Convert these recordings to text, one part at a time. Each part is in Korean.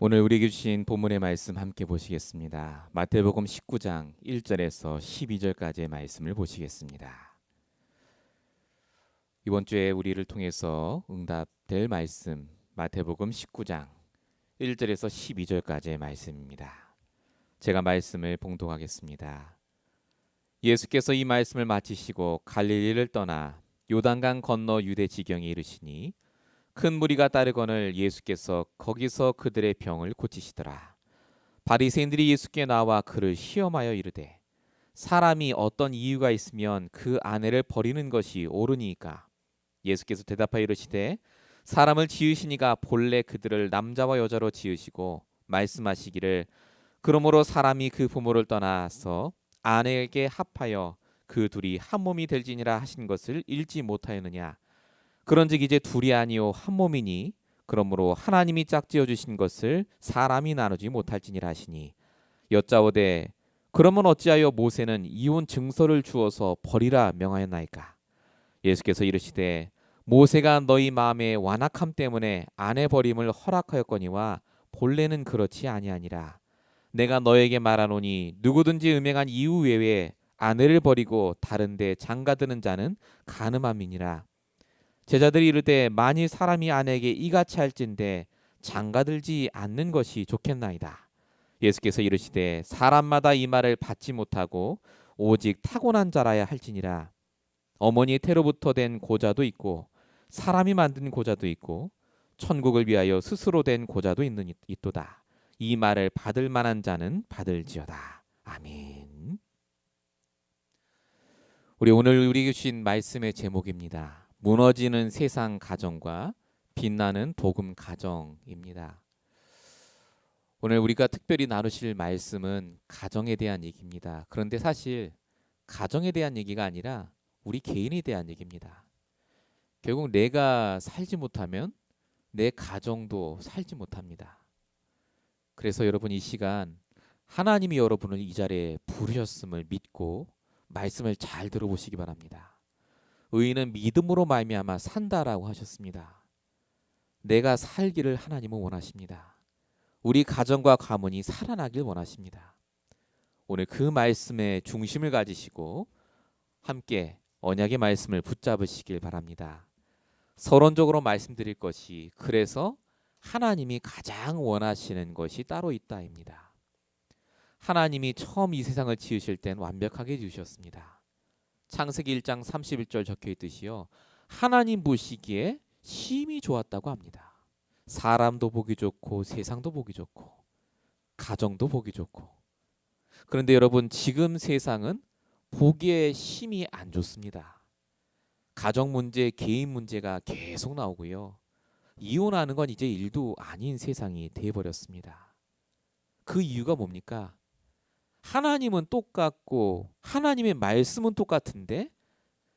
오늘 우리에게 주신 본문의 말씀 함께 보시겠습니다. 마태복음 19장 1절에서 12절까지의 말씀을 보시겠습니다. 이번 주에 우리를 통해서 응답될 말씀 마태복음 19장 1절에서 12절까지의 말씀입니다. 제가 말씀을 봉독하겠습니다. 예수께서 이 말씀을 마치시고 갈릴리를 떠나 요단강 건너 유대 지경에 이르시니 큰 무리가 따르거늘 예수께서 거기서 그들의 병을 고치시더라. 바리새인들이 예수께 나와 그를 시험하여 이르되 사람이 어떤 이유가 있으면 그 아내를 버리는 것이 옳으니까. 예수께서 대답하여 이르시되 사람을 지으시니가 본래 그들을 남자와 여자로 지으시고 말씀하시기를 그러므로 사람이 그 부모를 떠나서 아내에게 합하여 그 둘이 한 몸이 될지니라 하신 것을 읽지 못하였느냐. 그런즉 이제 둘이 아니요 한 몸이니 그러므로 하나님이 짝지어 주신 것을 사람이 나누지 못할지니라 하시니 여짜오되 그러면 어찌하여 모세는 이혼 증서를 주어서 버리라 명하였나이까. 예수께서 이르시되 모세가 너희 마음의 완악함 때문에 아내 버림을 허락하였거니와 본래는 그렇지 아니하니라. 내가 너에게 말하노니 누구든지 음행한 이유 외에 아내를 버리고 다른데 장가드는 자는 간음함이니라. 제자들이 이르되 만일 사람이 아내에게 이같이 할진대 장가들지 않는 것이 좋겠나이다. 예수께서 이르시되 사람마다 이 말을 받지 못하고 오직 타고난 자라야 할지니라. 어머니의 태로부터 된 고자도 있고 사람이 만든 고자도 있고 천국을 위하여 스스로 된 고자도 있도다. 이 말을 받을 만한 자는 받을지어다. 아멘. 우리 오늘 우리에게 주신 말씀의 제목입니다. 무너지는 세상 가정과 빛나는 복음 가정입니다. 오늘 우리가 특별히 나누실 말씀은 가정에 대한 얘기입니다. 그런데 사실 가정에 대한 얘기가 아니라 우리 개인에 대한 얘기입니다. 결국 내가 살지 못하면 내 가정도 살지 못합니다. 그래서 여러분 이 시간 하나님이 여러분을 이 자리에 부르셨음을 믿고 말씀을 잘 들어보시기 바랍니다. 의인은 믿음으로 말미암아 산다라고 하셨습니다. 내가 살기를 하나님은 원하십니다. 우리 가정과 가문이 살아나길 원하십니다. 오늘 그 말씀의 중심을 가지시고 함께 언약의 말씀을 붙잡으시길 바랍니다. 서론적으로 말씀드릴 것이 그래서 하나님이 가장 원하시는 것이 따로 있다입니다. 하나님이 처음 이 세상을 지으실 땐 완벽하게 지으셨습니다. 창세기 1장 31절 적혀 있듯이요. 하나님 보시기에 심히 좋았다고 합니다. 사람도 보기 좋고 세상도 보기 좋고 가정도 보기 좋고. 그런데 여러분 지금 세상은 보기에 심히 안 좋습니다. 가정 문제, 개인 문제가 계속 나오고요. 이혼하는 건 이제 일도 아닌 세상이 돼버렸습니다. 그 이유가 뭡니까? 하나님은 똑같고 하나님의 말씀은 똑같은데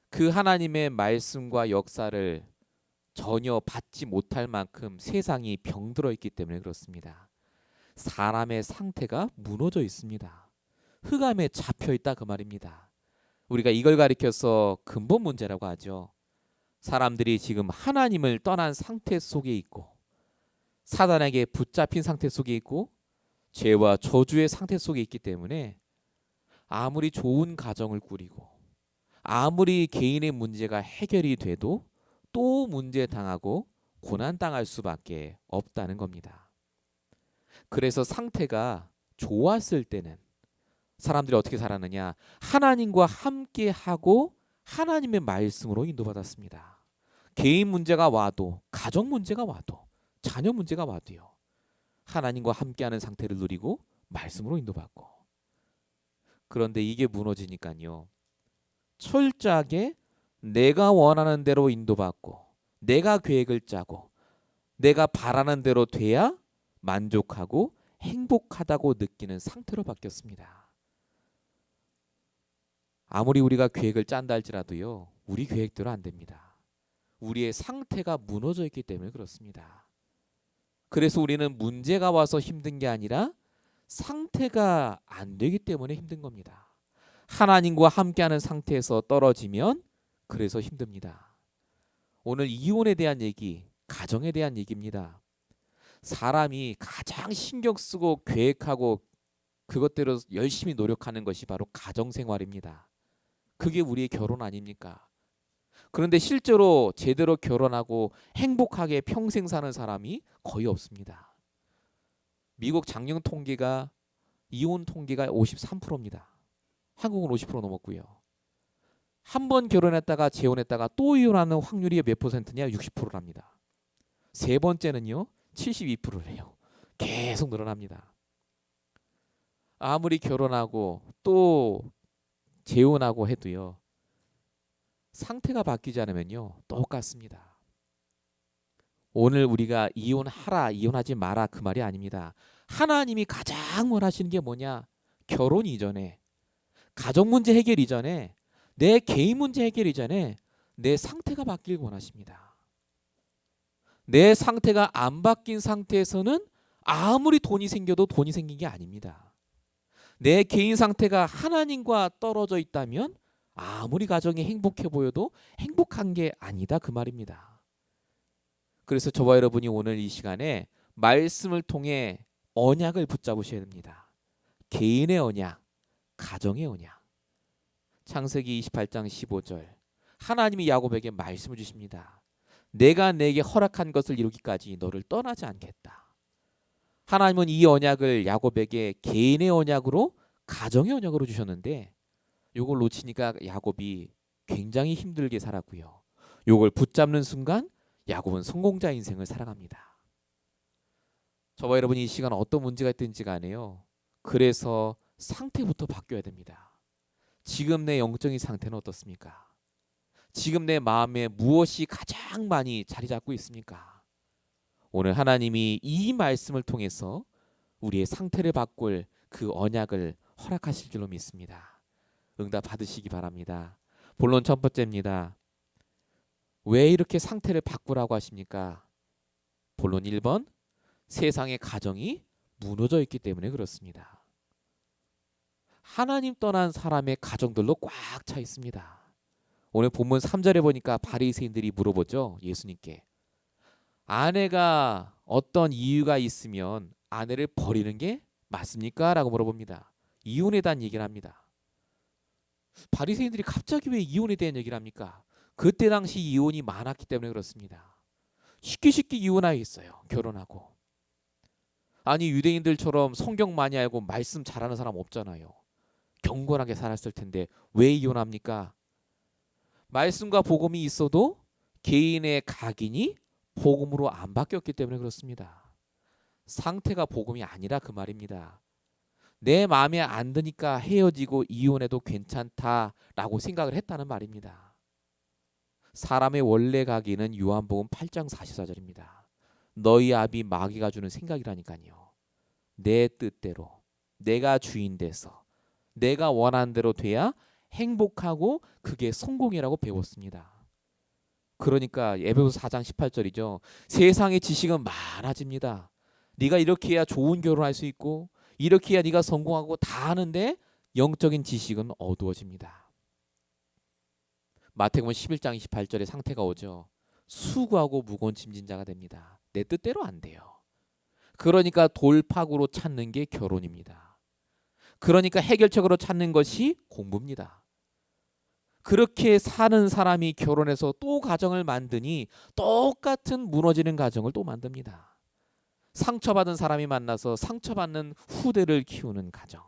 그 하나님의 말씀과 역사를 전혀 받지 못할 만큼 세상이 병들어 있기 때문에 그렇습니다. 사람의 상태가 무너져 있습니다. 흑암에 잡혀 있다 그 말입니다. 우리가 이걸 가리켜서 근본 문제라고 하죠. 사람들이 지금 하나님을 떠난 상태 속에 있고 사단에게 붙잡힌 상태 속에 있고 죄와 저주의 상태 속에 있기 때문에 아무리 좋은 가정을 꾸리고 아무리 개인의 문제가 해결이 돼도 또 문제 당하고 고난 당할 수밖에 없다는 겁니다. 그래서 상태가 좋았을 때는 사람들이 어떻게 살았느냐? 하나님과 함께 하고 하나님의 말씀으로 인도받았습니다. 개인 문제가 와도 가정 문제가 와도 자녀 문제가 와도요. 하나님과 함께하는 상태를 누리고 말씀으로 인도받고. 그런데 이게 무너지니까요. 철저하게 내가 원하는 대로 인도받고 내가 계획을 짜고 내가 바라는 대로 돼야 만족하고 행복하다고 느끼는 상태로 바뀌었습니다. 아무리 우리가 계획을 짠다 할지라도요. 우리 계획대로 안 됩니다. 우리의 상태가 무너져 있기 때문에 그렇습니다. 그래서 우리는 문제가 와서 힘든 게 아니라 상태가 안 되기 때문에 힘든 겁니다. 하나님과 함께하는 상태에서 떨어지면 그래서 힘듭니다. 오늘 이혼에 대한 얘기, 가정에 대한 얘기입니다. 사람이 가장 신경 쓰고 계획하고 그것대로 열심히 노력하는 것이 바로 가정생활입니다. 그게 우리의 결혼 아닙니까? 그런데 실제로 제대로 결혼하고 행복하게 평생 사는 사람이 거의 없습니다. 미국 작년 통계가 이혼 통계가 53%입니다. 한국은 50% 넘었고요. 한 번 결혼했다가 재혼했다가 또 이혼하는 확률이 몇 퍼센트냐? 60%랍니다. 세 번째는요, 72%래요. 계속 늘어납니다. 아무리 결혼하고 또 재혼하고 해도요, 상태가 바뀌지 않으면요, 똑같습니다. 오늘 우리가 이혼하라, 이혼하지 마라 그 말이 아닙니다. 하나님이 가장 원하시는 게 뭐냐? 결혼 이전에, 가정 문제 해결 이전에, 내 개인 문제 해결 이전에 내 상태가 바뀌길 원하십니다. 내 상태가 안 바뀐 상태에서는 아무리 돈이 생겨도 돈이 생긴 게 아닙니다. 내 개인 상태가 하나님과 떨어져 있다면 아무리 가정이 행복해 보여도 행복한 게 아니다 그 말입니다. 그래서 저와 여러분이 오늘 이 시간에 말씀을 통해 언약을 붙잡으셔야 됩니다. 개인의 언약, 가정의 언약. 창세기 28장 15절. 하나님이 야곱에게 말씀을 주십니다. 내가 내게 허락한 것을 이루기까지 너를 떠나지 않겠다. 하나님은 이 언약을 야곱에게 개인의 언약으로, 가정의 언약으로 주셨는데 요걸 놓치니까 야곱이 굉장히 힘들게 살았고요. 요걸 붙잡는 순간 야곱은 성공자 인생을 살아갑니다. 저와 여러분이 이 시간 어떤 문제가 있든지 간에요, 그래서 상태부터 바뀌어야 됩니다. 지금 내 영적인 상태는 어떻습니까? 지금 내 마음에 무엇이 가장 많이 자리 잡고 있습니까? 오늘 하나님이 이 말씀을 통해서 우리의 상태를 바꿀 그 언약을 허락하실 줄로 믿습니다. 응답 받으시기 바랍니다. 본론 첫 번째입니다. 왜 이렇게 상태를 바꾸라고 하십니까? 본론 1번, 세상의 가정이 무너져 있기 때문에 그렇습니다. 하나님 떠난 사람의 가정들로 꽉 차 있습니다. 오늘 본문 3절에 보니까 바리새인들이 물어보죠. 예수님께. 아내가 어떤 이유가 있으면 아내를 버리는 게 맞습니까? 라고 물어봅니다. 이혼에 대한 얘기를 합니다. 바리새인들이 갑자기 왜 이혼에 대한 얘기를 합니까? 그때 당시 이혼이 많았기 때문에 그렇습니다. 쉽게 이혼하여 있어요. 결혼하고. 아니 유대인들처럼 성경 많이 알고 말씀 잘하는 사람 없잖아요. 경건하게 살았을 텐데 왜 이혼합니까? 말씀과 복음이 있어도 개인의 각인이 복음으로 안 바뀌었기 때문에 그렇습니다. 상태가 복음이 아니라 그 말입니다. 내 마음에 안 드니까 헤어지고 이혼해도 괜찮다라고 생각을 했다는 말입니다. 사람의 원래 각인은 요한복음 8장 44절입니다. 너희 아비 마귀가 주는 생각이라니까요. 내 뜻대로 내가 주인 돼서 내가 원하는 대로 돼야 행복하고 그게 성공이라고 배웠습니다. 그러니까 에베소서 4장 18절이죠. 세상의 지식은 많아집니다. 네가 이렇게 해야 좋은 결혼할 수 있고 이렇게 해야 네가 성공하고 다 하는데 영적인 지식은 어두워집니다. 마태복음 11장 28절에 상태가 오죠. 수고하고 무거운 짐진 자가 됩니다. 내 뜻대로 안 돼요. 그러니까 돌파구로 찾는 게 결혼입니다. 그러니까 해결책으로 찾는 것이 공부입니다. 그렇게 사는 사람이 결혼해서 또 가정을 만드니 똑같은 무너지는 가정을 또 만듭니다. 상처받은 사람이 만나서 상처받는 후대를 키우는 가정.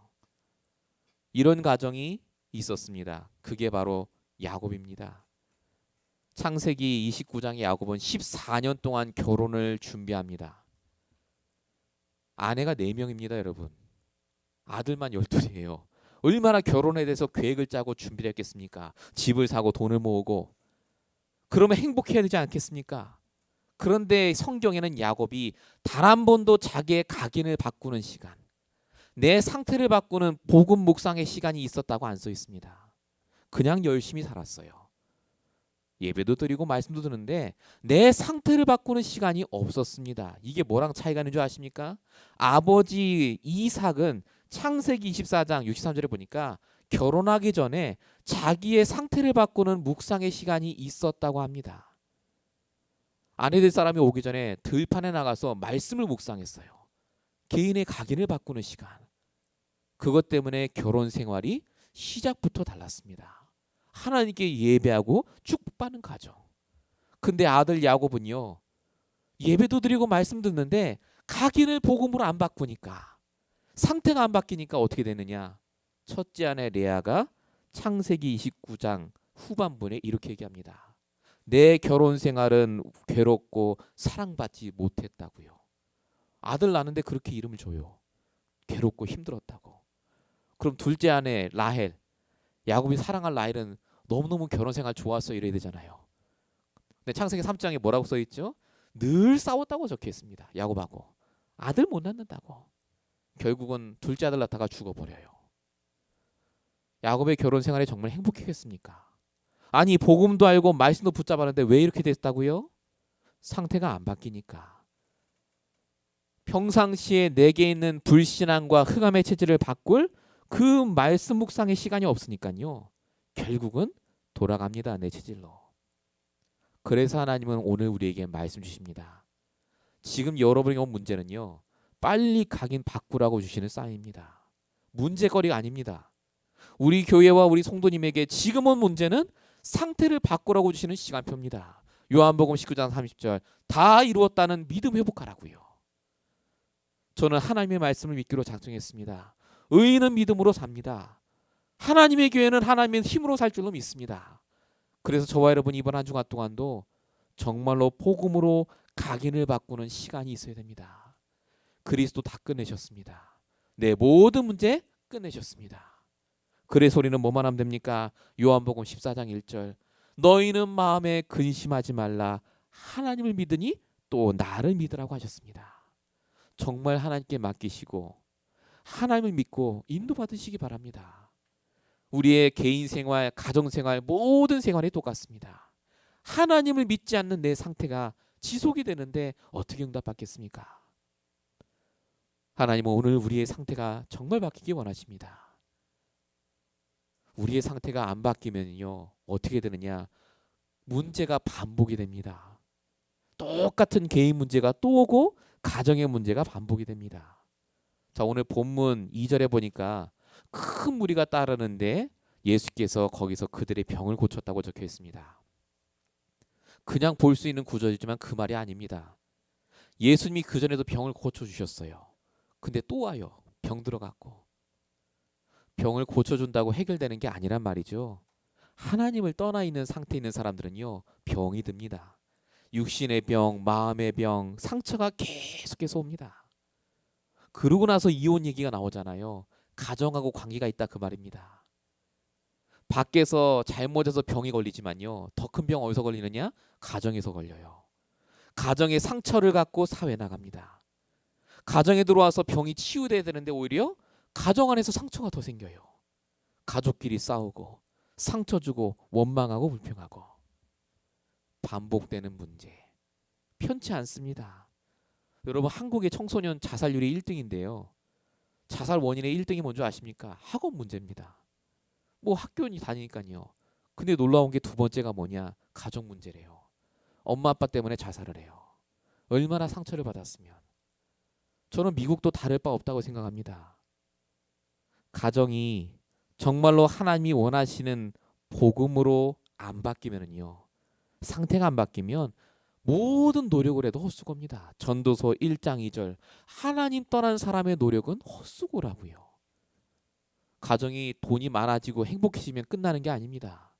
이런 가정이 있었습니다. 그게 바로 야곱입니다. 창세기 29장의 야곱은 14년 동안 결혼을 준비합니다. 아내가 4명입니다, 여러분. 아들만 12이에요. 얼마나 결혼에 대해서 계획을 짜고 준비를 했겠습니까? 집을 사고 돈을 모으고. 그러면 행복해야 되지 않겠습니까? 그런데 성경에는 야곱이 단 한 번도 자기의 각인을 바꾸는 시간, 내 상태를 바꾸는 복음 묵상의 시간이 있었다고 안 써 있습니다. 그냥 열심히 살았어요. 예배도 드리고 말씀도 드는데 내 상태를 바꾸는 시간이 없었습니다. 이게 뭐랑 차이가 있는 줄 아십니까? 아버지 이삭은 창세기 24장 63절에 보니까 결혼하기 전에 자기의 상태를 바꾸는 묵상의 시간이 있었다고 합니다. 아내 될 사람이 오기 전에 들판에 나가서 말씀을 묵상했어요. 개인의 각인을 바꾸는 시간. 그것 때문에 결혼 생활이 시작부터 달랐습니다. 하나님께 예배하고 축복받는 가정. 근데 아들 야곱은요, 예배도 드리고 말씀 듣는데 각인을 복음으로 안 바꾸니까, 상태가 안 바뀌니까 어떻게 되느냐? 첫째 아내 레아가 창세기 29장 후반부에 이렇게 얘기합니다. 내 결혼 생활은 괴롭고 사랑받지 못했다고요. 아들 낳는데 그렇게 이름을 줘요. 괴롭고 힘들었다고. 그럼 둘째 아내 라헬, 야곱이 사랑할 라헬은 너무너무 결혼 생활 좋았어 이래야 되잖아요. 근데 창세기 3장에 뭐라고 써 있죠? 늘 싸웠다고 적혀 있습니다. 야곱하고. 아들 못 낳는다고. 결국은 둘째 아들 낳다가 죽어버려요. 야곱의 결혼 생활이 정말 행복했겠습니까? 아니 복음도 알고 말씀도 붙잡았는데 왜 이렇게 됐다고요? 상태가 안 바뀌니까. 평상시에 내게 있는 불신앙과 흑암의 체질을 바꿀 그 말씀 묵상의 시간이 없으니까요. 결국은 돌아갑니다. 내 체질로. 그래서 하나님은 오늘 우리에게 말씀 주십니다. 지금 여러분이 온 문제는요. 빨리 각인 바꾸라고 주시는 사인입니다. 문제거리가 아닙니다. 우리 교회와 우리 성도님에게 지금 온 문제는 상태를 바꾸라고 주시는 시간표입니다. 요한복음 19장 30절 다 이루었다는 믿음 회복하라고요. 저는 하나님의 말씀을 믿기로 작정했습니다. 의인은 믿음으로 삽니다. 하나님의 교회는 하나님의 힘으로 살 줄로 믿습니다. 그래서 저와 여러분 이번 한 주간 동안도 정말로 복음으로 각인을 바꾸는 시간이 있어야 됩니다. 그리스도 다 끝내셨습니다. 내 모든 문제 끝내셨습니다. 그래서 우리는 뭐만 하면 됩니까? 요한복음 14장 1절 너희는 마음에 근심하지 말라 하나님을 믿으니 또 나를 믿으라고 하셨습니다. 정말 하나님께 맡기시고 하나님을 믿고 인도받으시기 바랍니다. 우리의 개인 생활, 가정 생활, 모든 생활이 똑같습니다. 하나님을 믿지 않는 내 상태가 지속이 되는데 어떻게 응답받겠습니까? 하나님은 오늘 우리의 상태가 정말 바뀌기 원하십니다. 우리의 상태가 안 바뀌면요 어떻게 되느냐? 문제가 반복이 됩니다. 똑같은 개인 문제가 또 오고 가정의 문제가 반복이 됩니다. 자, 오늘 본문 2절에 보니까 큰 무리가 따르는데 예수께서 거기서 그들의 병을 고쳤다고 적혀 있습니다. 그냥 볼 수 있는 구절이지만 그 말이 아닙니다. 예수님이 그전에도 병을 고쳐주셨어요. 근데 또 와요. 병 들어갔고. 병을 고쳐준다고 해결되는 게 아니란 말이죠. 하나님을 떠나 있는 상태에 있는 사람들은요. 병이 듭니다. 육신의 병, 마음의 병, 상처가 계속해서 옵니다. 그러고 나서 이혼 얘기가 나오잖아요. 가정하고 관계가 있다 그 말입니다. 밖에서 잘못해서 병이 걸리지만요. 더 큰 병 어디서 걸리느냐? 가정에서 걸려요. 가정의 상처를 갖고 사회 나갑니다. 가정에 들어와서 병이 치유돼야 되는데 오히려 가정 안에서 상처가 더 생겨요. 가족끼리 싸우고 상처 주고 원망하고 불평하고 반복되는 문제. 편치 않습니다. 여러분 한국의 청소년 자살률이 1등인데요. 자살 원인의 1등이 뭔지 아십니까? 학원 문제입니다. 뭐 학교 다니니까요. 근데 놀라운 게 두 번째가 뭐냐? 가정 문제래요. 엄마 아빠 때문에 자살을 해요. 얼마나 상처를 받았으면. 저는 미국도 다를 바 없다고 생각합니다. 가정이 정말로 하나님이 원하시는 복음으로 안 바뀌면은요. 상태가 안 바뀌면 모든 노력을 해도 헛수고입니다. 전도서 1장 2절 하나님 떠난 사람의 노력은 헛수고라고요. 가정이 돈이 많아지고 행복해지면 끝나는 게 아닙니다.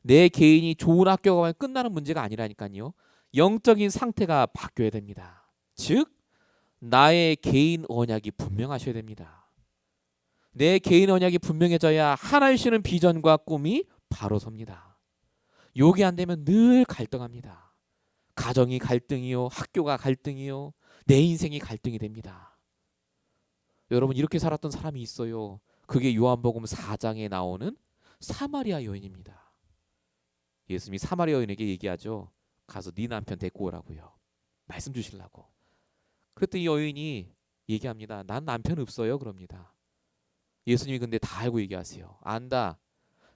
내 개인이 좋은 학교 가면 끝나는 문제가 아니라니까요. 영적인 상태가 바뀌어야 됩니다. 즉 나의 개인 언약이 분명하셔야 됩니다. 내 개인 언약이 분명해져야 하나님 주시는 비전과 꿈이 바로 섭니다. 요게 안 되면 늘 갈등합니다. 가정이 갈등이요, 학교가 갈등이요, 내 인생이 갈등이 됩니다. 여러분 이렇게 살았던 사람이 있어요. 그게 요한복음 4장에 나오는 사마리아 여인입니다. 예수님이 사마리아 여인에게 얘기하죠. 가서 네 남편 데리고 오라고요. 말씀 주시려고. 그랬더니 여인이 얘기합니다. 난 남편 없어요. 그럽니다. 예수님이 근데 다 알고 얘기하세요. 안다.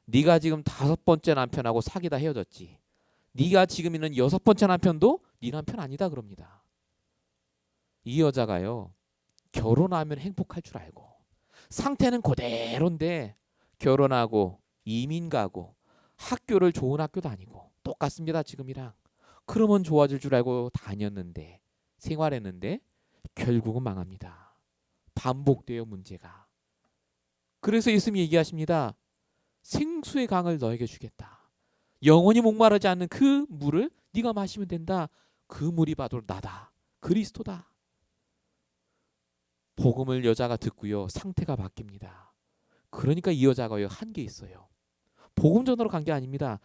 네가 지금 5번째 남편하고 사귀다 헤어졌지. 네가 지금 있는 6번째 남편도 네 남편 아니다 그럽니다. 이 여자가요, 결혼하면 행복할 줄 알고 상태는 그대로인데 결혼하고 이민 가고 학교를 좋은 학교 다니고 똑같습니다 지금이랑. 그러면 좋아질 줄 알고 다녔는데 생활했는데 결국은 망합니다. 반복돼요 문제가. 그래서 예수님이 얘기하십니다. 생수의 강을 너에게 주겠다. 영원히 목마르지 않는 그 물을 네가 마시면 된다. 그 물이 바로 나다. 그리스도다. 복음을 여자가 듣고요. 상태가 바뀝니다. 그러니까 이 여자가요. 한게 있어요. 복음 전으로 간 게 아닙니다.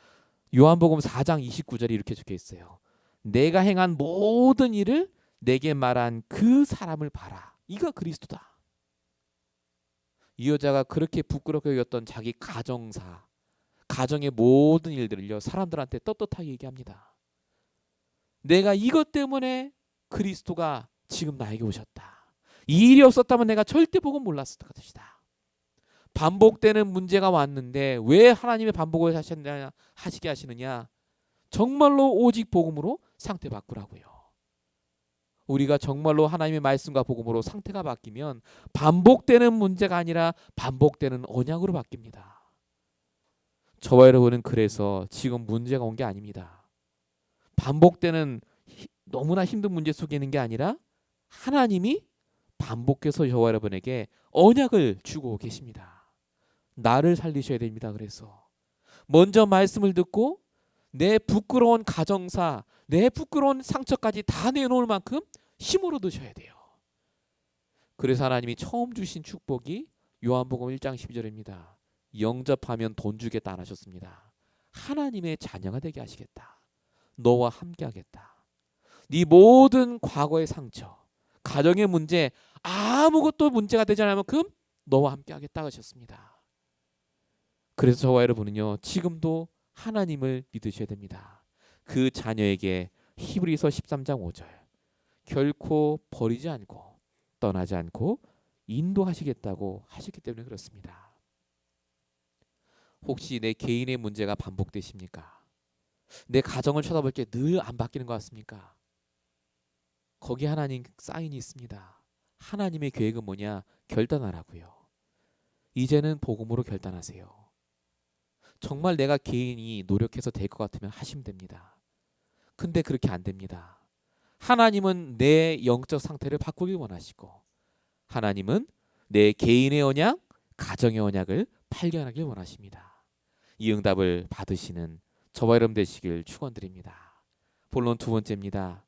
요한복음 4장 29절에 이렇게 적혀 있어요. 내가 행한 모든 일을 내게 말한 그 사람을 봐라. 이가 그리스도다. 이 여자가 그렇게 부끄럽게 여겼던 자기 가정사, 가정의 모든 일들을요. 사람들한테 떳떳하게 얘기합니다. 내가 이것 때문에 그리스도가 지금 나에게 오셨다. 이 일이 없었다면 내가 절대 복음 몰랐을 것이다. 반복되는 문제가 왔는데 왜 하나님의 반복을 하시게 하시느냐? 정말로 오직 복음으로 상태 바꾸라고요. 우리가 정말로 하나님의 말씀과 복음으로 상태가 바뀌면 반복되는 문제가 아니라 반복되는 언약으로 바뀝니다. 저와 여러분은 그래서 지금 문제가 온 게 아닙니다. 반복되는 너무나 힘든 문제 속에 있는 게 아니라 하나님이 반복해서 저와 여러분에게 언약을 주고 계십니다. 나를 살리셔야 됩니다. 그래서 먼저 말씀을 듣고 내 부끄러운 가정사, 내 부끄러운 상처까지 다 내놓을 만큼 힘으로 드셔야 돼요. 그래서 하나님이 처음 주신 축복이 요한복음 1장 12절입니다. 영접하면 돈 주겠다 안 하셨습니다. 하나님의 자녀가 되게 하시겠다. 너와 함께 하겠다. 네 모든 과거의 상처, 가정의 문제, 아무것도 문제가 되지 않을 만큼 너와 함께 하겠다 하셨습니다. 그래서 저와 여러분은요. 지금도 하나님을 믿으셔야 됩니다. 그 자녀에게 히브리서 13장 5절 결코 버리지 않고 떠나지 않고 인도하시겠다고 하셨기 때문에 그렇습니다. 혹시 내 개인의 문제가 반복되십니까? 내 가정을 쳐다볼 때 늘 안 바뀌는 것 같습니까? 거기 하나님 사인이 있습니다. 하나님의 계획은 뭐냐? 결단하라고요. 이제는 복음으로 결단하세요. 정말 내가 개인이 노력해서 될 것 같으면 하시면 됩니다. 근데 그렇게 안 됩니다. 하나님은 내 영적 상태를 바꾸길 원하시고 하나님은 내 개인의 언약, 가정의 언약을 발견하길 원하십니다. 이 응답을 받으시는 저와 여러분 되시길 축원드립니다. 본론 두 번째입니다.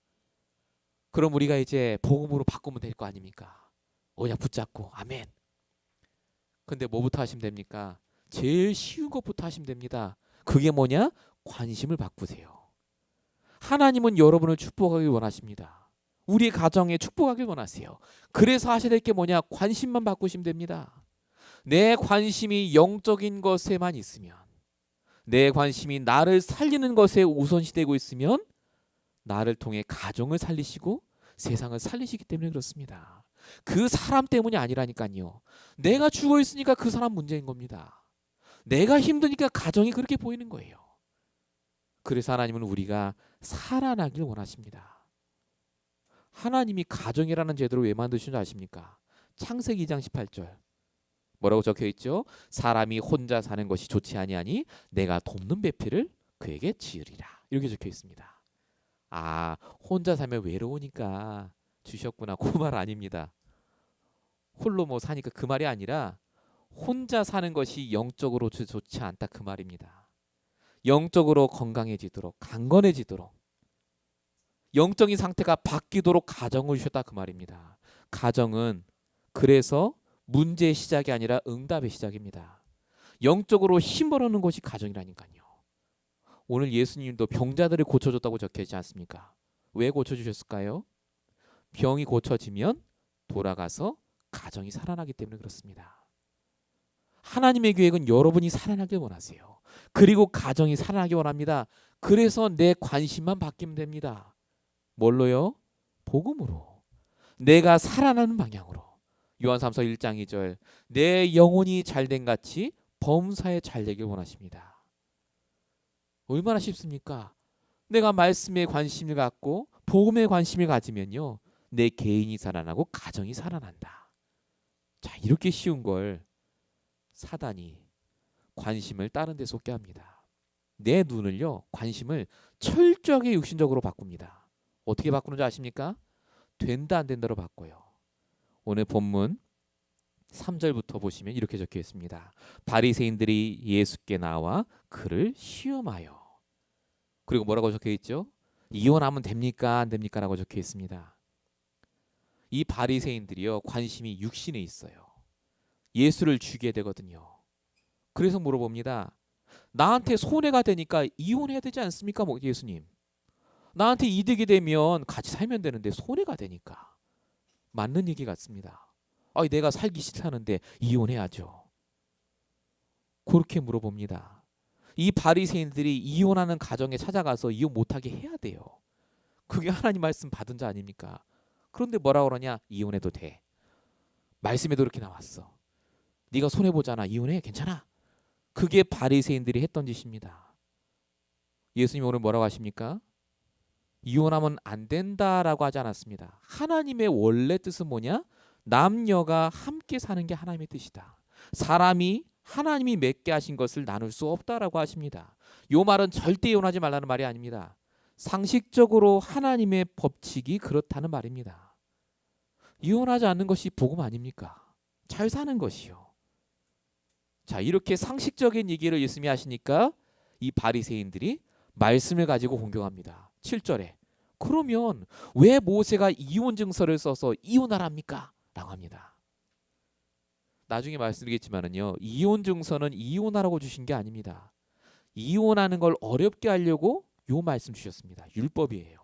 그럼 우리가 이제 복음으로 바꾸면 될 거 아닙니까? 언약 붙잡고 아멘. 근데 뭐부터 하시면 됩니까? 제일 쉬운 것부터 하시면 됩니다. 그게 뭐냐? 관심을 바꾸세요. 하나님은 여러분을 축복하길 원하십니다. 우리 가정에 축복하길 원하세요. 그래서 하셔야 될 게 뭐냐? 관심만 바꾸시면 됩니다. 내 관심이 영적인 것에만 있으면, 내 관심이 나를 살리는 것에 우선시되고 있으면 나를 통해 가정을 살리시고 세상을 살리시기 때문에 그렇습니다. 그 사람 때문이 아니라니까요. 내가 죽어 있으니까 그 사람 문제인 겁니다. 내가 힘드니까 가정이 그렇게 보이는 거예요. 그래서 하나님은 우리가 살아나길 원하십니다. 하나님이 가정이라는 제도를 왜 만드신 줄 아십니까? 창세기 2장 18절 뭐라고 적혀 있죠? 사람이 혼자 사는 것이 좋지 아니하니 내가 돕는 배필을 그에게 지으리라. 이렇게 적혀 있습니다. 아, 혼자 살면 외로우니까 주셨구나. 그 말 아닙니다. 홀로 뭐 사니까 그 말이 아니라 혼자 사는 것이 영적으로 좋지 않다 그 말입니다. 영적으로 건강해지도록 강건해지도록 영적인 상태가 바뀌도록 가정을 주셨다 그 말입니다. 가정은 그래서 문제의 시작이 아니라 응답의 시작입니다. 영적으로 힘을 얻는 것이 가정이라니까요. 오늘 예수님도 병자들을 고쳐줬다고 적혀있지 않습니까? 왜 고쳐주셨을까요? 병이 고쳐지면 돌아가서 가정이 살아나기 때문에 그렇습니다. 하나님의 계획은 여러분이 살아나길 원하세요. 그리고 가정이 살아나길 원합니다. 그래서 내 관심만 바뀌면 됩니다. 뭘로요? 복음으로. 내가 살아나는 방향으로. 요한삼서 1장 2절 내 영혼이 잘된 같이 범사에 잘되길 원하십니다. 얼마나 쉽습니까? 내가 말씀에 관심을 갖고 복음에 관심을 가지면요, 내 개인이 살아나고 가정이 살아난다. 자, 이렇게 쉬운 걸 사단이 관심을 다른 데 쏟게 합니다. 내 눈을요, 관심을 철저하게 육신적으로 바꿉니다. 어떻게 바꾸는지 아십니까? 된다 안 된다로 바꿔요. 오늘 본문 3절부터 보시면 이렇게 적혀 있습니다. 바리새인들이 예수께 나와 그를 시험하여. 그리고 뭐라고 적혀 있죠? 이혼하면 됩니까 안 됩니까? 라고 적혀 있습니다. 이 바리새인들이요, 관심이 육신에 있어요. 예수를 죽이게 되거든요. 그래서 물어봅니다. 나한테 손해가 되니까 이혼해야 되지 않습니까? 예수님. 나한테 이득이 되면 같이 살면 되는데 손해가 되니까. 맞는 얘기 같습니다. 내가 살기 싫다는데 이혼해야죠. 그렇게 물어봅니다. 이 바리새인들이 이혼하는 가정에 찾아가서 이혼 못하게 해야 돼요. 그게 하나님 말씀 받은 자 아닙니까? 그런데 뭐라고 그러냐? 이혼해도 돼. 말씀에도 그렇게 나왔어. 네가 손해보잖아. 이혼해. 괜찮아. 그게 바리새인들이 했던 짓입니다. 예수님 오늘 뭐라고 하십니까? 이혼하면 안 된다라고 하지 않았습니다. 하나님의 원래 뜻은 뭐냐? 남녀가 함께 사는 게 하나님의 뜻이다. 사람이 하나님이 맺게 하신 것을 나눌 수 없다라고 하십니다. 이 말은 절대 이혼하지 말라는 말이 아닙니다. 상식적으로 하나님의 법칙이 그렇다는 말입니다. 이혼하지 않는 것이 복음 아닙니까? 잘 사는 것이요. 자, 이렇게 상식적인 얘기를 예수님이 하시니까 이 바리새인들이 말씀을 가지고 공격합니다. 7절에 그러면 왜 모세가 이혼 증서를 써서 이혼하랍니까? 라고 합니다. 나중에 말씀드리겠지만은요, 이혼 증서는 이혼하라고 주신 게 아닙니다. 이혼하는 걸 어렵게 하려고 요 말씀 주셨습니다. 율법이에요.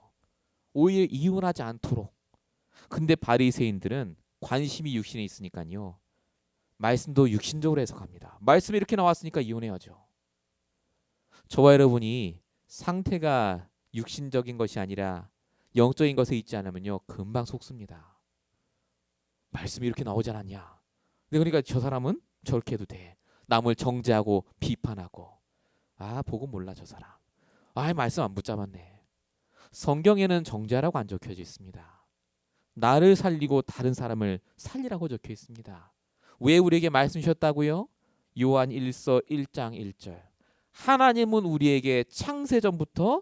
오히려 이혼하지 않도록. 근데 바리새인들은 관심이 육신에 있으니까요, 말씀도 육신적으로 해석합니다. 말씀이 이렇게 나왔으니까 이혼해야죠. 저와 여러분이 상태가 육신적인 것이 아니라 영적인 것에 있지 않으면요, 금방 속습니다. 말씀이 이렇게 나오지 않았냐? 그러니까 저 사람은 저렇게 해도 돼. 남을 정죄하고 비판하고. 복음 몰라 저 사람. 말씀 안 붙잡았네. 성경에는 정죄하라고 안 적혀져 있습니다. 나를 살리고 다른 사람을 살리라고 적혀 있습니다. 왜 우리에게 말씀 주셨다고요? 요한 1서 1장 1절. 하나님은 우리에게 창세전부터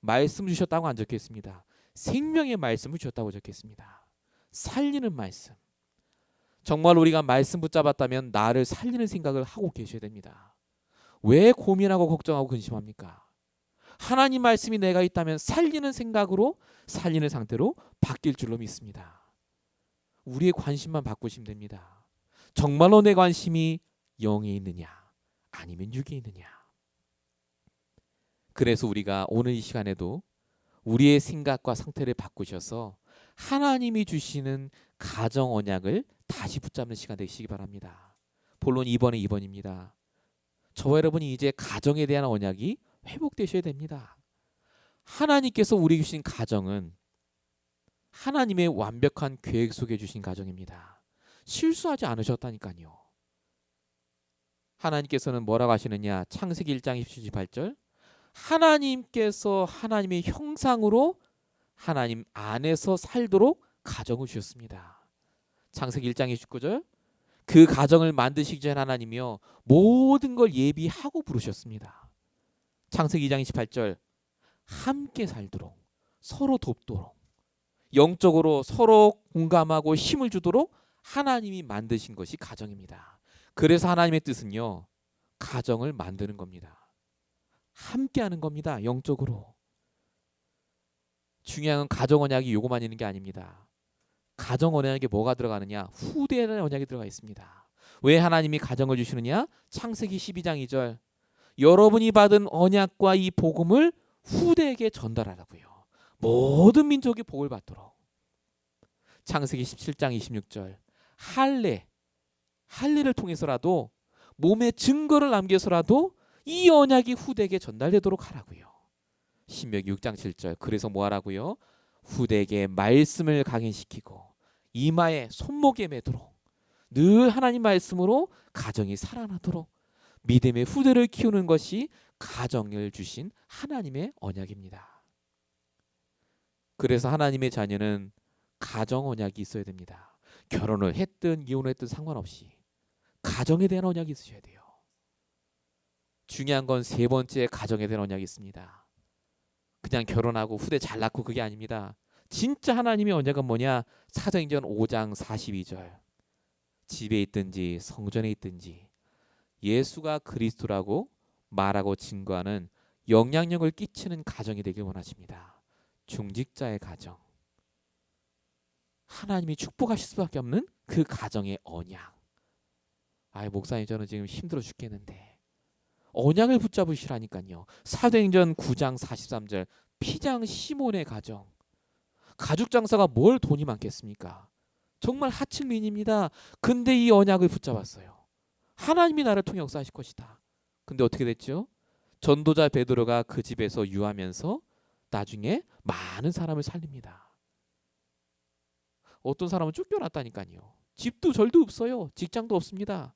말씀 주셨다고 안 적혀 있습니다. 생명의 말씀을 주셨다고 적혀 있습니다. 살리는 말씀. 정말 우리가 말씀 붙잡았다면 나를 살리는 생각을 하고 계셔야 됩니다. 왜 고민하고 걱정하고 근심합니까? 하나님 말씀이 내가 있다면 살리는 생각으로, 살리는 상태로 바뀔 줄로 믿습니다. 우리의 관심만 바꾸시면 됩니다. 정말로 내 관심이 영에 있느냐 아니면 육에 있느냐. 그래서 우리가 오늘 이 시간에도 우리의 생각과 상태를 바꾸셔서 하나님이 주시는 가정 언약을 다시 붙잡는 시간 되시기 바랍니다. 본론 2번에 2번입니다. 저와 여러분이 이제 가정에 대한 언약이 회복되셔야 됩니다. 하나님께서 우리에게 주신 가정은 하나님의 완벽한 계획 속에 주신 가정입니다. 실수하지 않으셨다니까요. 하나님께서는 뭐라고 하시느냐? 창세기 1장 28절. 하나님께서 하나님의 형상으로 하나님 안에서 살도록 가정을 주셨습니다. 창세기 1장 29절. 그 가정을 만드시기 전 하나님이요, 모든 걸 예비하고 부르셨습니다. 창세기 2장 28절. 함께 살도록, 서로 돕도록, 영적으로 서로 공감하고 힘을 주도록 하나님이 만드신 것이 가정입니다. 그래서 하나님의 뜻은요, 가정을 만드는 겁니다. 함께 하는 겁니다. 영적으로. 중요한 건 가정 언약이 요거만 있는 게 아닙니다. 가정 언약에 뭐가 들어가느냐? 후대라는 언약이 들어가 있습니다. 왜 하나님이 가정을 주시느냐? 창세기 12장 2절. 여러분이 받은 언약과 이 복음을 후대에게 전달하라고요. 모든 민족이 복을 받도록. 창세기 17장 26절. 할례를 통해서라도, 몸에 증거를 남겨서라도 이 언약이 후대에게 전달되도록 하라고요. 신명기 6장 7절. 그래서 뭐 하라고요? 후대에게 말씀을 강인시키고 이마에 손목에 매도록, 늘 하나님 말씀으로 가정이 살아나도록 믿음의 후대를 키우는 것이 가정을 주신 하나님의 언약입니다. 그래서 하나님의 자녀는 가정 언약이 있어야 됩니다. 결혼을 했든 이혼을 했든 상관없이 가정에 대한 언약이 있으셔야 돼요. 중요한 건 세 번째, 가정에 대한 언약이 있습니다. 그냥 결혼하고 후대 잘 낳고 그게 아닙니다. 진짜 하나님의 언약은 뭐냐? 사도행전 5장 42절. 집에 있든지 성전에 있든지 예수가 그리스도라고 말하고 증거하는 영향력을 끼치는 가정이 되길 원하십니다. 중직자의 가정. 하나님이 축복하실 수밖에 없는 그 가정의 언약. 아이 목사님 저는 지금 힘들어 죽겠는데 언약을 붙잡으시라니까요. 사도행전 9장 43절 피장 시몬의 가정. 가죽 장사가 뭘 돈이 많겠습니까? 정말 하층민입니다. 근데 이 언약을 붙잡았어요. 하나님이 나를 통해 역사하실 것이다. 근데 어떻게 됐죠? 전도자 베드로가 그 집에서 유하면서 나중에 많은 사람을 살립니다. 어떤 사람은 쫓겨났다니까요. 집도 절도 없어요. 직장도 없습니다.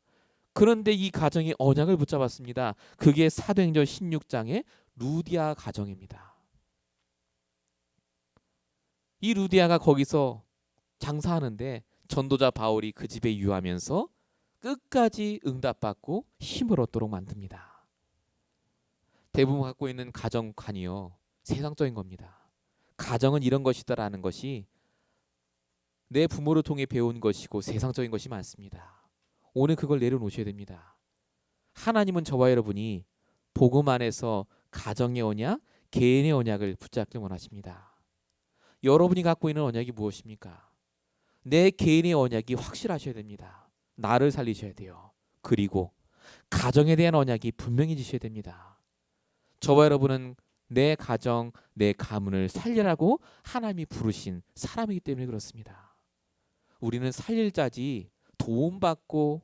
그런데 이 가정이 언약을 붙잡았습니다. 그게 사도행전 16장의 루디아 가정입니다. 이 루디아가 거기서 장사하는데 전도자 바울이 그 집에 유하면서 끝까지 응답받고 힘을 얻도록 만듭니다. 대부분 갖고 있는 가정관이요, 세상적인 겁니다. 가정은 이런 것이다라는 것이 내 부모를 통해 배운 것이고 세상적인 것이 많습니다. 오늘 그걸 내려놓으셔야 됩니다. 하나님은 저와 여러분이 복음 안에서 가정의 언약, 개인의 언약을 붙잡길 원하십니다. 여러분이 갖고 있는 언약이 무엇입니까? 내 개인의 언약이 확실하셔야 됩니다. 나를 살리셔야 돼요. 그리고 가정에 대한 언약이 분명해지셔야 됩니다. 저와 여러분은 내 가정, 내 가문을 살리라고 하나님이 부르신 사람이기 때문에 그렇습니다. 우리는 살릴 자지 도움받고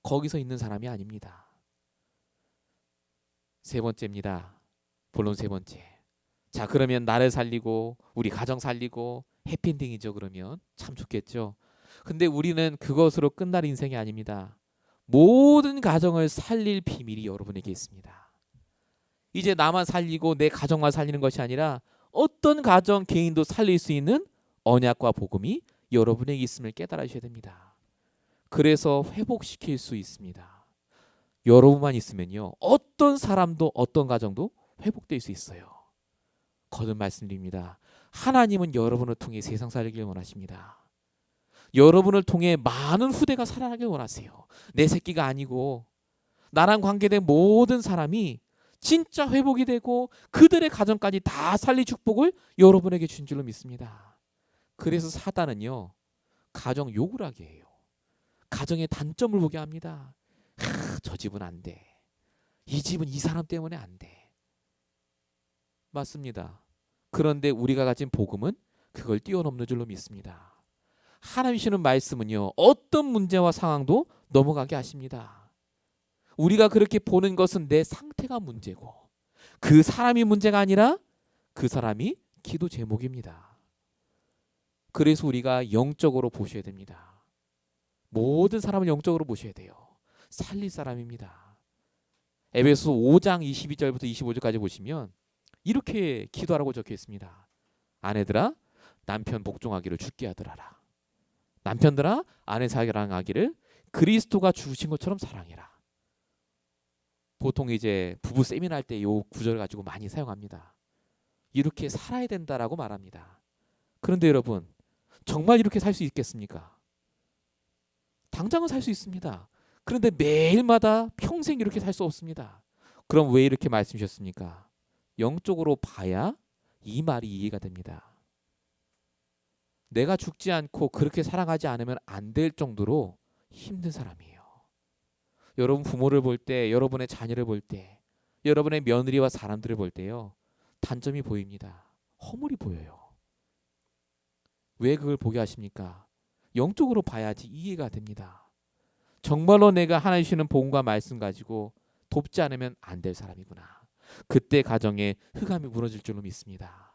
거기서 있는 사람이 아닙니다. 세 번째입니다. 본론 세 번째. 자, 그러면 나를 살리고 우리 가정 살리고 해피엔딩이죠. 그러면 참 좋겠죠. 근데 우리는 그것으로 끝날 인생이 아닙니다. 모든 가정을 살릴 비밀이 여러분에게 있습니다. 이제 나만 살리고 내 가정만 살리는 것이 아니라 어떤 가정 개인도 살릴 수 있는 언약과 복음이 여러분에게 있음을 깨달으셔야 됩니다. 그래서 회복시킬 수 있습니다. 여러분만 있으면요, 어떤 사람도 어떤 가정도 회복될 수 있어요. 거듭 말씀드립니다. 하나님은 여러분을 통해 세상 살기를 원하십니다. 여러분을 통해 많은 후대가 살아나길 원하세요. 내 새끼가 아니고 나랑 관계된 모든 사람이 진짜 회복이 되고 그들의 가정까지 다 살릴 축복을 여러분에게 준 줄로 믿습니다. 그래서 사단은요, 가정 욕을 하게 해요. 가정의 단점을 보게 합니다. 저 집은 안 돼. 이 집은 이 사람 때문에 안 돼. 맞습니다. 그런데 우리가 가진 복음은 그걸 뛰어넘는 줄로 믿습니다. 하나님 주시는 말씀은요, 어떤 문제와 상황도 넘어가게 하십니다. 우리가 그렇게 보는 것은 내 상태가 문제고 그 사람이 문제가 아니라 그 사람이 기도 제목입니다. 그래서 우리가 영적으로 보셔야 됩니다. 모든 사람을 영적으로 보셔야 돼요. 살릴 사람입니다. 에베소 5장 22절부터 25절까지 보시면 이렇게 기도하라고 적혀 있습니다. 아내들아 남편 복종하기를 주께 하더라라. 남편들아 아내 사랑하기를 그리스도가 주신 것처럼 사랑해라. 보통 이제 부부 세미나 할 때 이 구절을 가지고 많이 사용합니다. 이렇게 살아야 된다라고 말합니다. 그런데 여러분, 정말 이렇게 살 수 있겠습니까? 당장은 살 수 있습니다. 그런데 매일마다 평생 이렇게 살 수 없습니다. 그럼 왜 이렇게 말씀 주셨습니까? 영적으로 봐야 이 말이 이해가 됩니다. 내가 죽지 않고 그렇게 사랑하지 않으면 안 될 정도로 힘든 사람이에요. 여러분 부모를 볼 때, 여러분의 자녀를 볼 때, 여러분의 며느리와 사람들을 볼 때요, 단점이 보입니다. 허물이 보여요. 왜 그걸 보게 하십니까? 영적으로 봐야지 이해가 됩니다. 정말로 내가 하나님 주시는 복음과 말씀 가지고 돕지 않으면 안 될 사람이구나. 그때 가정에 흑암이 무너질 줄로 믿습니다.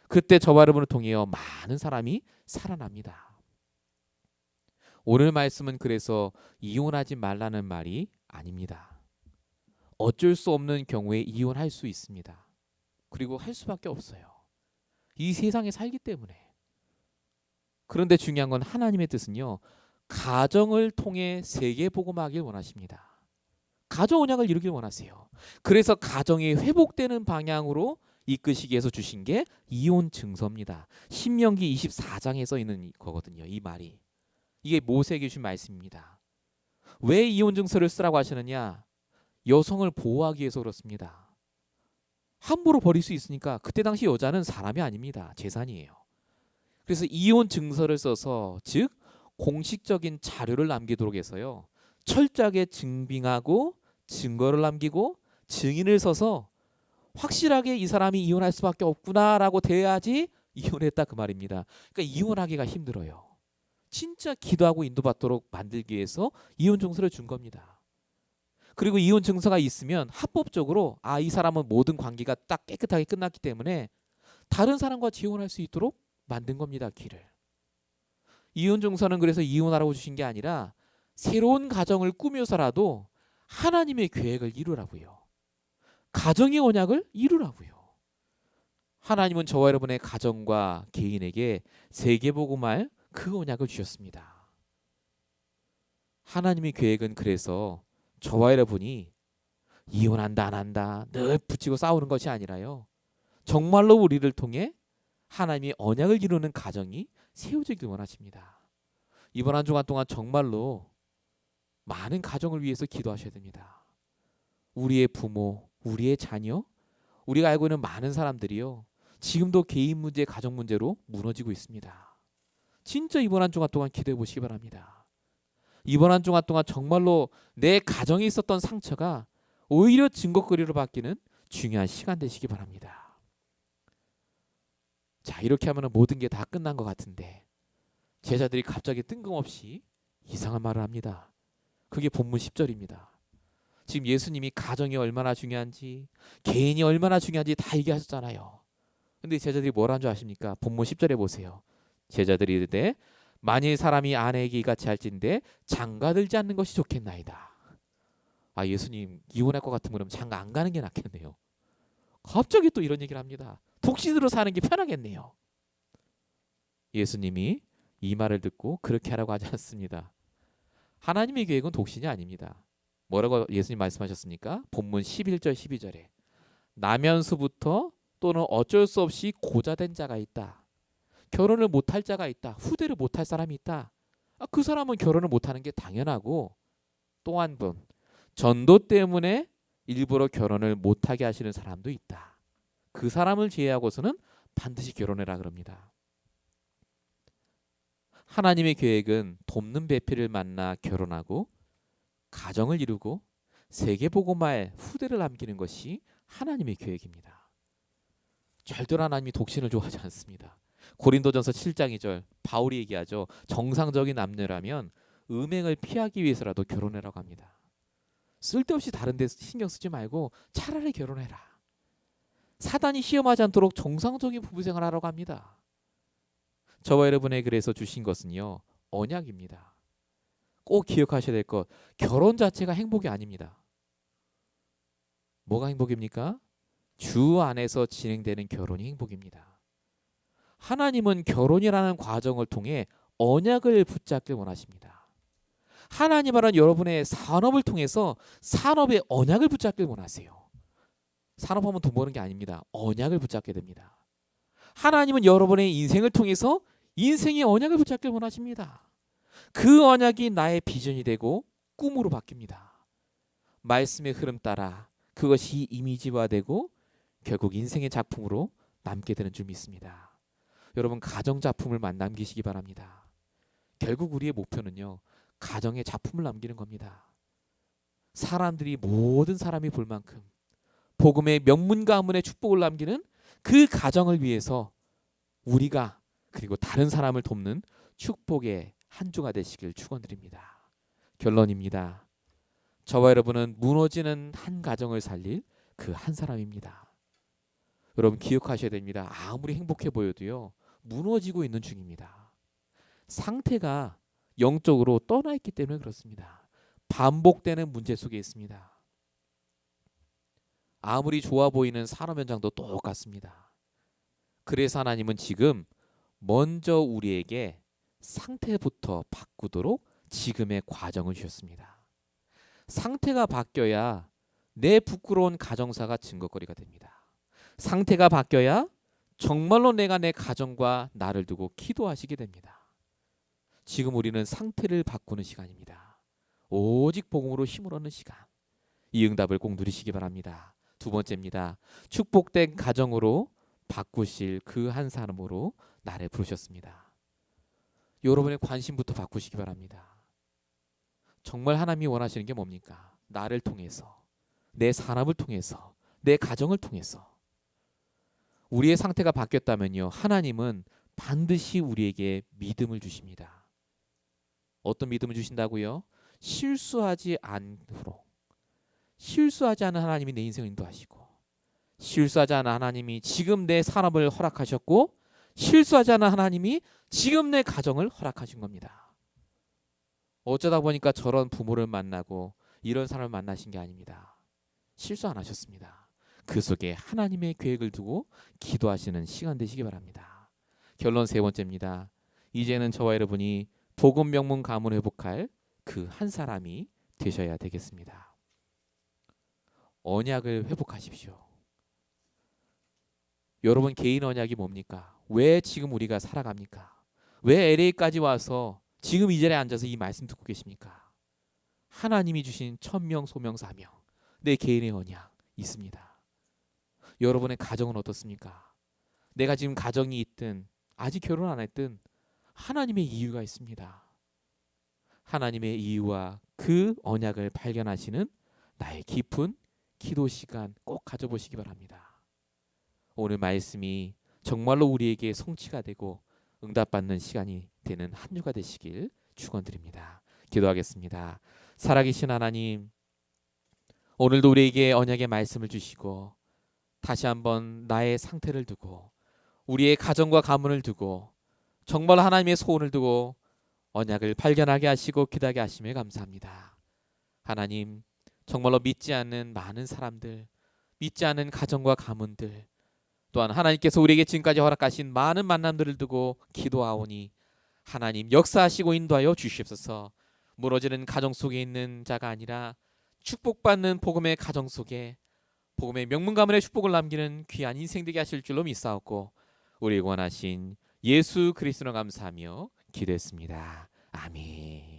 그때 저와 여러분을 통하여 많은 사람이 살아납니다. 오늘 말씀은 그래서 이혼하지 말라는 말이 아닙니다. 어쩔 수 없는 경우에 이혼할 수 있습니다. 그리고 할 수밖에 없어요. 이 세상에 살기 때문에. 그런데 중요한 건 하나님의 뜻은요. 가정을 통해 세계 복음하길 원하십니다. 가정 언약을 이루길 원하세요. 그래서 가정이 회복되는 방향으로 이끄시기 위해서 주신 게 이혼 증서입니다. 신명기 24장에 써 있는 거거든요. 이 말이. 이게 모세에게 주신 말씀입니다. 왜 이혼 증서를 쓰라고 하시느냐? 여성을 보호하기 위해서 그렇습니다. 함부로 버릴 수 있으니까. 그때 당시 여자는 사람이 아닙니다. 재산이에요. 그래서 이혼 증서를 써서, 즉 공식적인 자료를 남기도록 해서요. 철저하게 증빙하고 증거를 남기고 증인을 서서 확실하게 이 사람이 이혼할 수밖에 없구나라고 돼야지 이혼했다 그 말입니다. 그러니까 이혼하기가 힘들어요. 진짜 기도하고 인도받도록 만들기 위해서 이혼 증서를 준 겁니다. 그리고 이혼 증서가 있으면 합법적으로 이 사람은 모든 관계가 딱 깨끗하게 끝났기 때문에 다른 사람과 재혼할 수 있도록 만든 겁니다. 길을. 이혼 증서는 그래서 이혼하라고 주신 게 아니라 새로운 가정을 꾸며서라도 하나님의 계획을 이루라고요. 가정의 언약을 이루라고요. 하나님은 저와 여러분의 가정과 개인에게 세계복음할 그 언약을 주셨습니다. 하나님의 계획은 그래서 저와 여러분이 이혼한다 안 한다 늘 붙이고 싸우는 것이 아니라요. 정말로 우리를 통해 하나님의 언약을 이루는 가정이 세워지길 원하십니다. 이번 한 주간 동안 정말로 많은 가정을 위해서 기도하셔야 됩니다. 우리의 부모, 우리의 자녀, 우리가 알고 있는 많은 사람들이요. 지금도 개인 문제, 가정 문제로 무너지고 있습니다. 진짜 이번 한 주간 동안 기도해 보시기 바랍니다. 이번 한 주간 동안 정말로 내 가정에 있었던 상처가 오히려 증거거리로 바뀌는 중요한 시간 되시기 바랍니다. 자, 이렇게 하면 모든 게 다 끝난 것 같은데 제자들이 갑자기 뜬금없이 이상한 말을 합니다. 그게 본문 10절입니다. 지금 예수님이 가정이 얼마나 중요한지, 개인이 얼마나 중요한지 다 얘기하셨잖아요. 근데 제자들이 뭐라는 줄 아십니까? 본문 10절에 보세요. 제자들이 이르되 만일 사람이 아내에게 이같이 할진대 장가들지 않는 것이 좋겠나이다. 예수님 이혼할 것 같으면 그럼 장가 안 가는 게 낫겠네요. 갑자기 또 이런 얘기를 합니다. 독신으로 사는 게 편하겠네요. 예수님이 이 말을 듣고 그렇게 하라고 하지 않습니다. 하나님의 계획은 독신이 아닙니다. 뭐라고 예수님 말씀하셨습니까? 본문 11절 12절에 나면서부터 또는 어쩔 수 없이 고자된 자가 있다. 결혼을 못할 자가 있다. 후대를 못할 사람이 있다. 그 사람은 결혼을 못하는 게 당연하고 또 한 분 전도 때문에 일부러 결혼을 못하게 하시는 사람도 있다. 그 사람을 제외하고서는 반드시 결혼해라 그럽니다. 하나님의 계획은 돕는 배필을 만나 결혼하고 가정을 이루고 세계복음화의 후대를 남기는 것이 하나님의 계획입니다. 절대로 하나님이 독신을 좋아하지 않습니다. 고린도전서 7장 2절 바울이 얘기하죠. 정상적인 남녀라면 음행을 피하기 위해서라도 결혼해라고 합니다. 쓸데없이 다른 데 신경 쓰지 말고 차라리 결혼해라. 사단이 시험하지 않도록 정상적인 부부생활 하라고 합니다. 저와 여러분에게 그래서 주신 것은요. 언약입니다. 꼭 기억하셔야 될 것, 결혼 자체가 행복이 아닙니다. 뭐가 행복입니까? 주 안에서 진행되는 결혼이 행복입니다. 하나님은 결혼이라는 과정을 통해 언약을 붙잡길 원하십니다. 하나님은 여러분의 산업을 통해서 산업의 언약을 붙잡길 원하세요. 산업하면 돈 버는 게 아닙니다. 언약을 붙잡게 됩니다. 하나님은 여러분의 인생을 통해서 인생의 언약을 붙잡길 원하십니다. 그 언약이 나의 비전이 되고 꿈으로 바뀝니다. 말씀의 흐름 따라 그것이 이미지화되고 결국 인생의 작품으로 남게 되는 줄 믿습니다. 여러분 가정 작품을 남기시기 바랍니다. 결국 우리의 목표는요. 가정의 작품을 남기는 겁니다. 사람들이 모든 사람이 볼 만큼 복음의 명문 가문의 축복을 남기는 그 가정을 위해서 우리가 그리고 다른 사람을 돕는 축복의 한 주가 되시길 축원드립니다. 결론입니다. 저와 여러분은 무너지는 한 가정을 살릴 그 한 사람입니다. 여러분 기억하셔야 됩니다. 아무리 행복해 보여도요. 무너지고 있는 중입니다. 상태가 영적으로 떠나 있기 때문에 그렇습니다. 반복되는 문제 속에 있습니다. 아무리 좋아 보이는 산업 현장도 똑같습니다. 그래서 하나님은 지금 먼저 우리에게 상태부터 바꾸도록 지금의 과정을 주셨습니다. 상태가 바뀌어야 내 부끄러운 가정사가 증거거리가 됩니다. 상태가 바뀌어야 정말로 내가 내 가정과 나를 두고 기도하시게 됩니다. 지금 우리는 상태를 바꾸는 시간입니다. 오직 복음으로 힘을 얻는 시간. 이 응답을 꼭 누리시기 바랍니다. 두 번째입니다. 축복된 가정으로 바꾸실 그 한 사람으로 나를 부르셨습니다. 여러분의 관심부터 바꾸시기 바랍니다. 정말 하나님이 원하시는 게 뭡니까? 나를 통해서, 내 사람을 통해서, 내 가정을 통해서. 우리의 상태가 바뀌었다면요, 하나님은 반드시 우리에게 믿음을 주십니다. 어떤 믿음을 주신다고요? 실수하지 않도록. 실수하지 않은 하나님이 내 인생을 인도하시고, 실수하지 않은 하나님이 지금 내 산업을 허락하셨고, 실수하지 않은 하나님이 지금 내 가정을 허락하신 겁니다. 어쩌다 보니까 저런 부모를 만나고 이런 사람을 만나신 게 아닙니다. 실수 안 하셨습니다. 그 속에 하나님의 계획을 두고 기도하시는 시간 되시기 바랍니다. 결론 세 번째입니다. 이제는 저와 여러분이 복음 명문 가문을 회복할 그 한 사람이 되셔야 되겠습니다. 언약을 회복하십시오. 여러분 개인 언약이 뭡니까? 왜 지금 우리가 살아갑니까? 왜 LA까지 와서 지금 이 자리에 앉아서 이 말씀 듣고 계십니까? 하나님이 주신 천명 소명 사명, 내 개인의 언약 있습니다. 여러분의 가정은 어떻습니까? 내가 지금 가정이 있든 아직 결혼 안 했든 하나님의 이유가 있습니다. 하나님의 이유와 그 언약을 발견하시는 나의 깊은 기도 시간 꼭 가져보시기 바랍니다. 오늘 말씀이 정말로 우리에게 성취가 되고 응답받는 시간이 되는 한 주가 되시길 축원드립니다. 기도하겠습니다. 살아계신 하나님, 오늘도 우리에게 언약의 말씀을 주시고 다시 한번 나의 상태를 두고 우리의 가정과 가문을 두고 정말 하나님의 소원을 두고 언약을 발견하게 하시고 기도하게 하심에 감사합니다. 하나님, 정말로 믿지 않는 많은 사람들, 믿지 않는 가정과 가문들, 또한 하나님께서 우리에게 지금까지 허락하신 많은 만남들을 두고 기도하오니 하나님 역사하시고 인도하여 주시옵소서. 무너지는 가정 속에 있는 자가 아니라 축복받는 복음의 가정 속에 복음의 명문 가문의 축복을 남기는 귀한 인생 되게 하실 줄로 믿사옵고 우리 원하신 예수 그리스도로 감사하며 기도했습니다. 아멘.